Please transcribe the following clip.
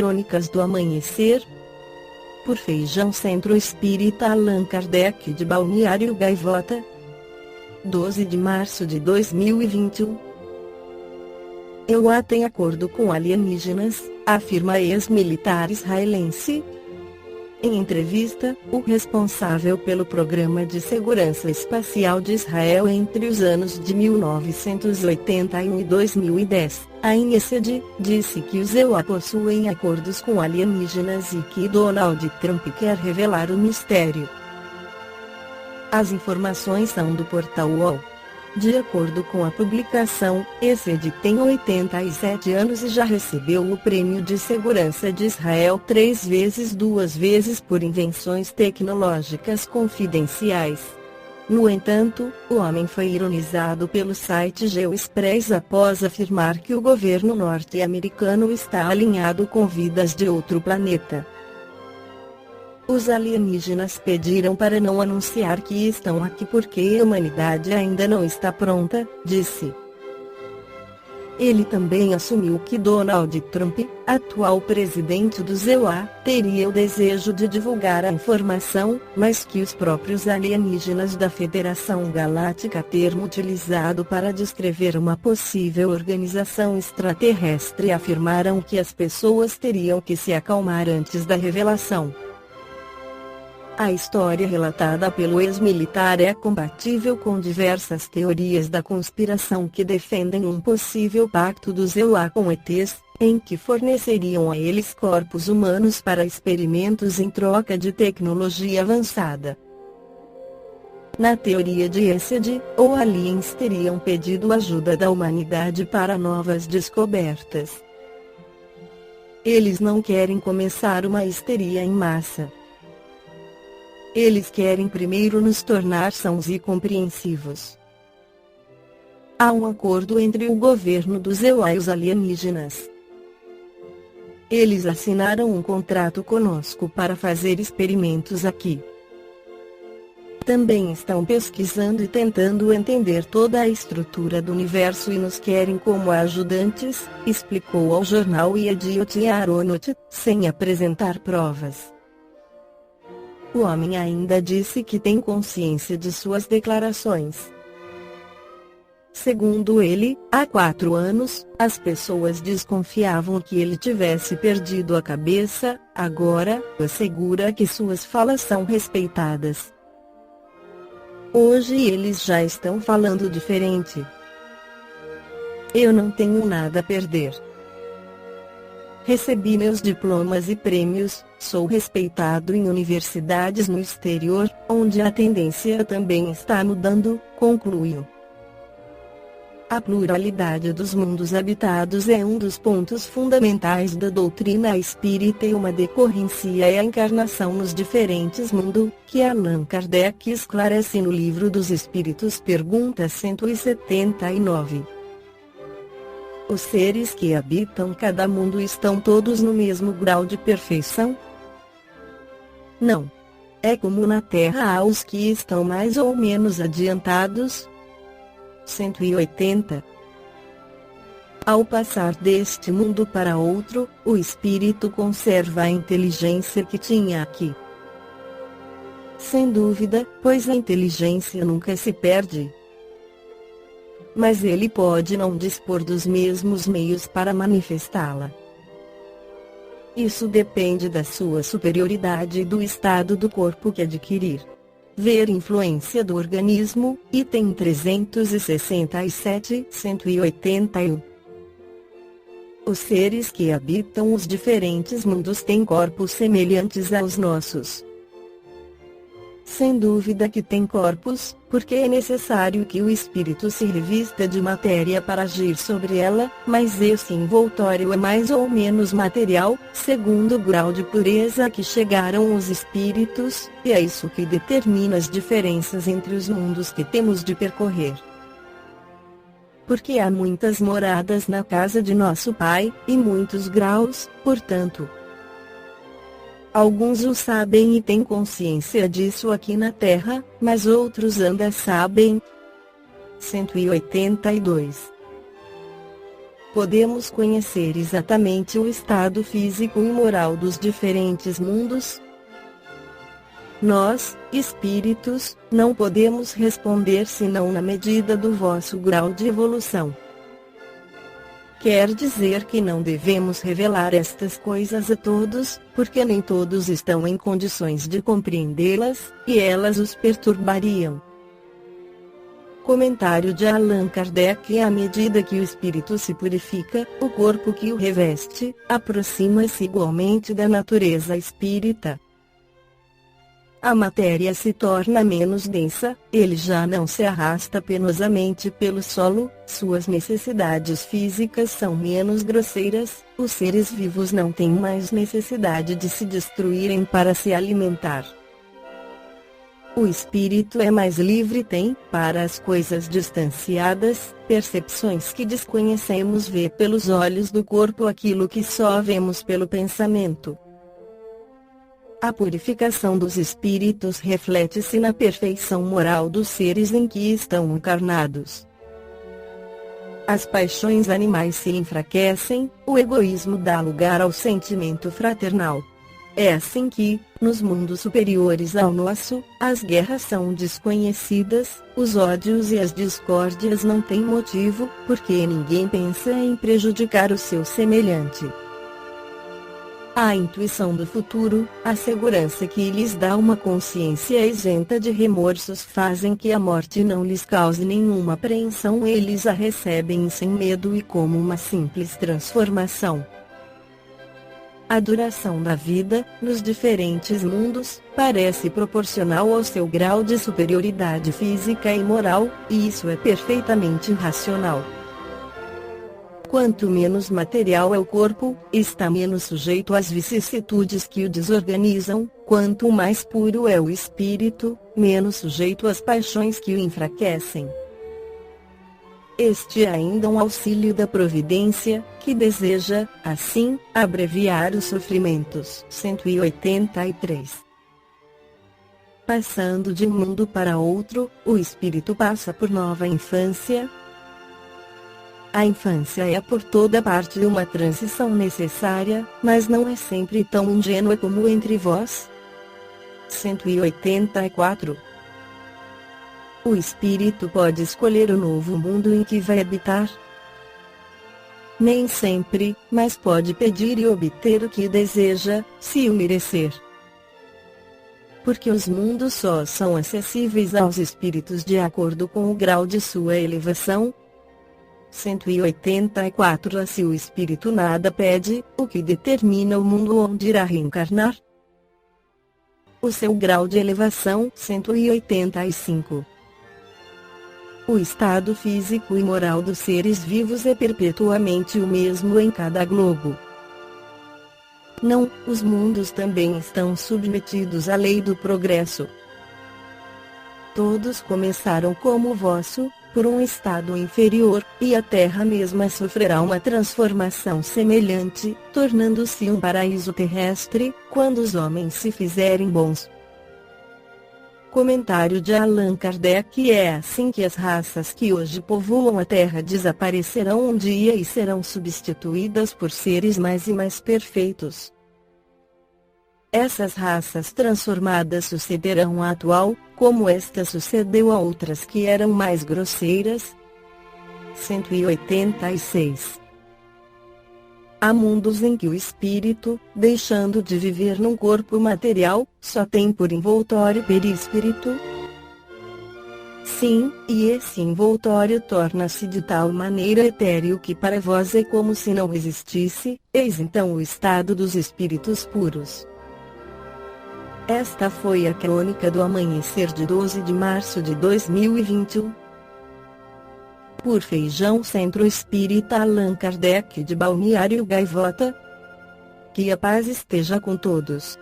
Crônicas do Amanhecer, por Feijão Centro Espírita Allan Kardec de Balneário Gaivota, 12 de março de 2021. EUA tem acordo com alienígenas, afirma ex-militar israelense. Em entrevista, o responsável pelo Programa de Segurança Espacial de Israel entre os anos de 1981 e 2010, a INESED, disse que os EUA possuem acordos com alienígenas e que Donald Trump quer revelar o mistério. As informações são do portal UOL. De acordo com a publicação, ESED tem 87 anos e já recebeu o Prêmio de Segurança de Israel 3 vezes, 2 vezes por invenções tecnológicas confidenciais. No entanto, o homem foi ironizado pelo site GeoExpress após afirmar que o governo norte-americano está alinhado com vidas de outro planeta. Os alienígenas pediram para não anunciar que estão aqui porque a humanidade ainda não está pronta, disse. Ele também assumiu que Donald Trump, atual presidente dos EUA, teria o desejo de divulgar a informação, mas que os próprios alienígenas da Federação Galáctica, termo utilizado para descrever uma possível organização extraterrestre, afirmaram que as pessoas teriam que se acalmar antes da revelação. A história relatada pelo ex-militar é compatível com diversas teorias da conspiração que defendem um possível pacto dos EUA com ETs, em que forneceriam a eles corpos humanos para experimentos em troca de tecnologia avançada. Na teoria de ESED, os aliens teriam pedido ajuda da humanidade para novas descobertas. Eles não querem começar uma histeria em massa. Eles querem primeiro nos tornar sãos e compreensivos. Há um acordo entre o governo dos EUA e os alienígenas. Eles assinaram um contrato conosco para fazer experimentos aqui. Também estão pesquisando e tentando entender toda a estrutura do universo e nos querem como ajudantes, explicou ao jornal Yediot Aharonot, sem apresentar provas. O homem ainda disse que tem consciência de suas declarações. Segundo ele, há 4 anos, as pessoas desconfiavam que ele tivesse perdido a cabeça, agora, assegura que suas falas são respeitadas. Hoje eles já estão falando diferente. Eu não tenho nada a perder. Recebi meus diplomas e prêmios, sou respeitado em universidades no exterior, onde a tendência também está mudando, concluiu. A pluralidade dos mundos habitados é um dos pontos fundamentais da doutrina espírita e uma decorrência é a encarnação nos diferentes mundos, que Allan Kardec esclarece no Livro dos Espíritos, pergunta 179. Os seres que habitam cada mundo estão todos no mesmo grau de perfeição? Não. É como na Terra há os que estão mais ou menos adiantados. 180. Ao passar deste mundo para outro, o espírito conserva a inteligência que tinha aqui. Sem dúvida, pois a inteligência nunca se perde. Mas ele pode não dispor dos mesmos meios para manifestá-la. Isso depende da sua superioridade e do estado do corpo que adquirir. Ver influência do organismo, item 367, 181. Os seres que habitam os diferentes mundos têm corpos semelhantes aos nossos. Sem dúvida que tem corpos, porque é necessário que o espírito se revista de matéria para agir sobre ela, mas esse envoltório é mais ou menos material, segundo o grau de pureza a que chegaram os espíritos, e é isso que determina as diferenças entre os mundos que temos de percorrer. Porque há muitas moradas na casa de nosso Pai, e muitos graus, portanto. Alguns o sabem e têm consciência disso aqui na Terra, mas outros ainda sabem. 182. podemos conhecer exatamente o estado físico e moral dos diferentes mundos? Nós, espíritos, não podemos responder senão na medida do vosso grau de evolução. Quer dizer que não devemos revelar estas coisas a todos, porque nem todos estão em condições de compreendê-las, e elas os perturbariam. Comentário de Allan Kardec: à medida que o espírito se purifica, o corpo que o reveste, aproxima-se igualmente da natureza espírita. A matéria se torna menos densa, ele já não se arrasta penosamente pelo solo, suas necessidades físicas são menos grosseiras, os seres vivos não têm mais necessidade de se destruírem para se alimentar. O espírito é mais livre, tem, para as coisas distanciadas, percepções que desconhecemos, vê pelos olhos do corpo aquilo que só vemos pelo pensamento. A purificação dos espíritos reflete-se na perfeição moral dos seres em que estão encarnados. As paixões animais se enfraquecem, o egoísmo dá lugar ao sentimento fraternal. É assim que, nos mundos superiores ao nosso, as guerras são desconhecidas, os ódios e as discórdias não têm motivo, porque ninguém pensa em prejudicar o seu semelhante. A intuição do futuro, a segurança que lhes dá uma consciência isenta de remorsos fazem que a morte não lhes cause nenhuma apreensão, eles a recebem sem medo e como uma simples transformação. A duração da vida, nos diferentes mundos, parece proporcional ao seu grau de superioridade física e moral, e isso é perfeitamente racional. Quanto menos material é o corpo, está menos sujeito às vicissitudes que o desorganizam, quanto mais puro é o espírito, menos sujeito às paixões que o enfraquecem. Este é ainda um auxílio da providência, que deseja, assim, abreviar os sofrimentos. 183. Passando de um mundo para outro, o espírito passa por nova infância. A infância é por toda parte uma transição necessária, mas não é sempre tão ingênua como entre vós. 184. O espírito pode escolher o novo mundo em que vai habitar? Nem sempre, mas pode pedir e obter o que deseja, se o merecer. Porque os mundos só são acessíveis aos espíritos de acordo com o grau de sua elevação. 184. Se o espírito nada pede, o que determina o mundo onde irá reencarnar? O seu grau de elevação. 185. O estado físico e moral dos seres vivos é perpetuamente o mesmo em cada globo. Não, os mundos também estão submetidos à lei do progresso. Todos começaram como o vosso, por um estado inferior, e a Terra mesma sofrerá uma transformação semelhante, tornando-se um paraíso terrestre, quando os homens se fizerem bons. Comentário de Allan Kardec: é assim que as raças que hoje povoam a Terra desaparecerão um dia e serão substituídas por seres mais e mais perfeitos. Essas raças transformadas sucederão à atual, como esta sucedeu a outras que eram mais grosseiras. 186. Há mundos em que o espírito, deixando de viver num corpo material, só tem por envoltório perispírito? Sim, e esse envoltório torna-se de tal maneira etéreo que para vós é como se não existisse. Eis então o estado dos espíritos puros. Esta foi a crônica do amanhecer de 12 de março de 2021. Por Feijão Centro Espírita Allan Kardec de Balneário Gaivota. Que a paz esteja com todos.